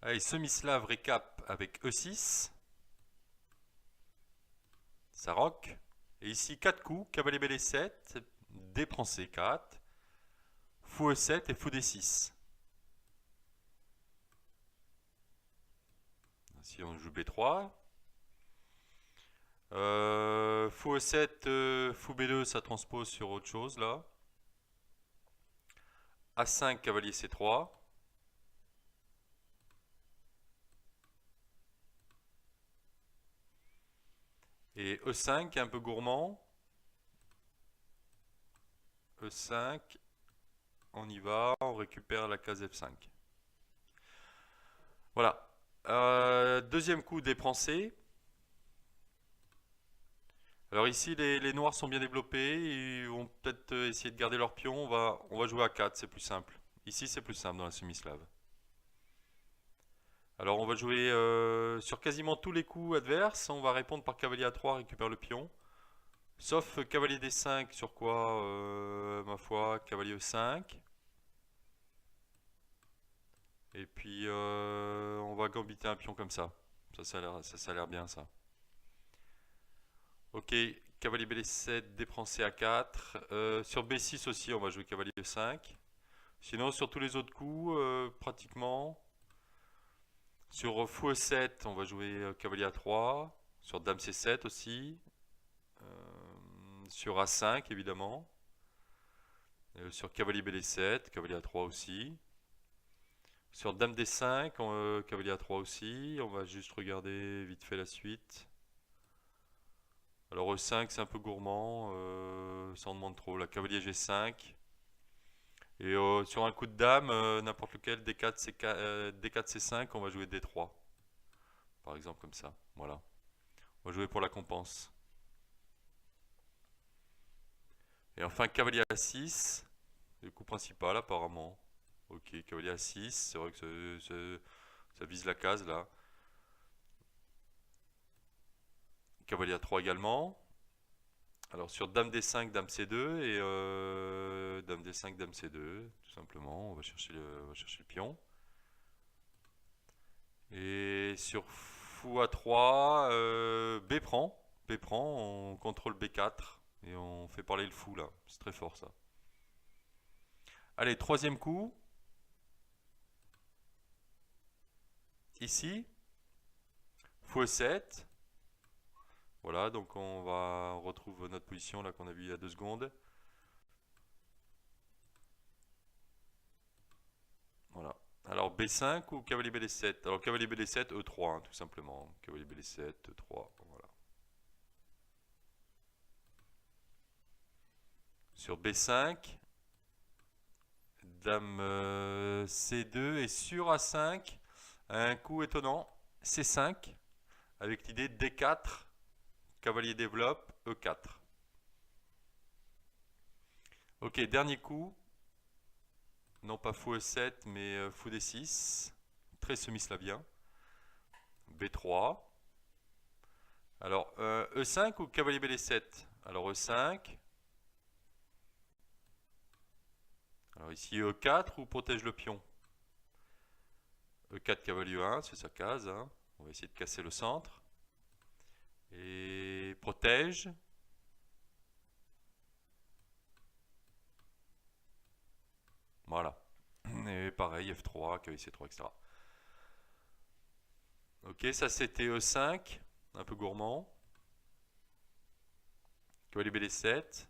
Allez, semi-slave récap avec E6. Ça rock. Et ici, 4 coups. Cavalier bd 7. D prend C4. Fou E7 et fou D6. Ici, on joue B3. Fou E7, fou B2, ça transpose sur autre chose là. A5, cavalier C3. Et E5 qui est un peu gourmand. E5, on y va, on récupère la case F5. Voilà. Deuxième coup, D prend C. Alors ici, les noirs sont bien développés. Ils vont peut-être essayer de garder leur pion. On va jouer à 4, c'est plus simple. Ici, c'est plus simple dans la semi-slave. Alors on va jouer sur quasiment tous les coups adverses. On va répondre par cavalier A3, récupère le pion. Sauf cavalier D5, sur quoi, ma foi, cavalier E5. Et puis on va gambiter un pion comme ça. Ça a l'air bien ça. Ok, cavalier BD7, D prend C4. Sur B6 aussi, on va jouer cavalier E5. Sinon, sur tous les autres coups, pratiquement. Sur fou E7, on va jouer cavalier A3. Sur dame C7 aussi. Sur A5, évidemment. Sur cavalier BD7, cavalier A3 aussi. Sur dame D5, cavalier A3 aussi. On va juste regarder vite fait la suite. Alors E5 c'est un peu gourmand, ça en demande trop. La cavalier G5. Et sur un coup de dame, n'importe lequel, D4, D4, C5, on va jouer D3. Par exemple comme ça. Voilà. On va jouer pour la compense. Et enfin cavalier A6. Le coup principal apparemment. Ok, cavalier A6. C'est vrai que ça vise la case là. Cavalier A3 également. Alors sur dame D5, dame C2 et dame D5, dame C2, tout simplement, on va chercher le pion. Et sur fou A3, B prend, on contrôle B4 et on fait parler le fou là, c'est très fort ça. Allez, troisième coup, ici, fou E7. Voilà, donc on retrouve notre position là qu'on a vu il y a 2 secondes. Voilà. Alors B5 ou cavalier BD7? Alors cavalier BD7, E3, hein, tout simplement. Cavalier BD7, E3, voilà. Sur B5, dame C2 et sur A5, un coup étonnant, C5, avec l'idée D4, cavalier développe, E4. Ok, dernier coup, non pas fou E7, mais fou D6, très semi-slavien. B3. Alors, E5 ou cavalier BD7? Alors E5. Alors ici E4 ou protège le pion? E4 cavalier 1, c'est sa case. Hein. On va essayer de casser le centre. Et protège. Voilà. Et pareil, F3, cavalier C3, etc. Ok, ça c'était E5, un peu gourmand. Cavalier BD7.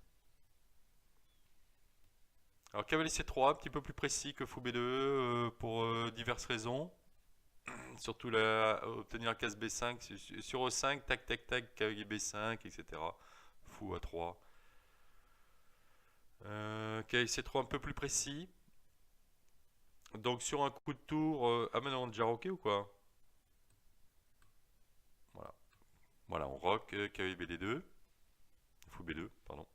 Alors cavalier C3, un petit peu plus précis que fou B2 pour diverses raisons. Surtout obtenir la case B5. Sur E5, tac tac tac, cavalier B5, etc. Fou A3. Cavalier C3 un peu plus précis. Donc sur un coup de tour... ah mais non, on est déjà rocké ou quoi? Voilà. Voilà, on rock cavalier BD2. Fou B2, pardon.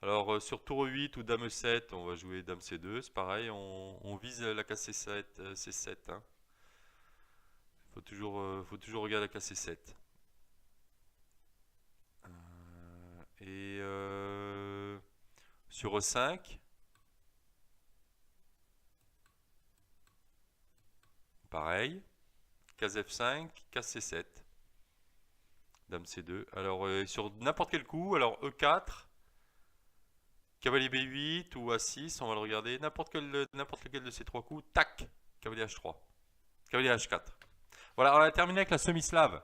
Alors sur tour 8 ou dame E7, on va jouer dame C2. C'est pareil, on vise la case C7. C7 hein. Faut toujours regarder la case C7. Et sur E5, Pareil. Case F5, case C7. Dame C2. Alors, sur n'importe quel coup, alors E4, cavalier B8 ou A6, on va le regarder. N'importe lequel de ces trois coups, tac, cavalier H3. Cavalier H4. Voilà, on a terminé avec la semi-slave.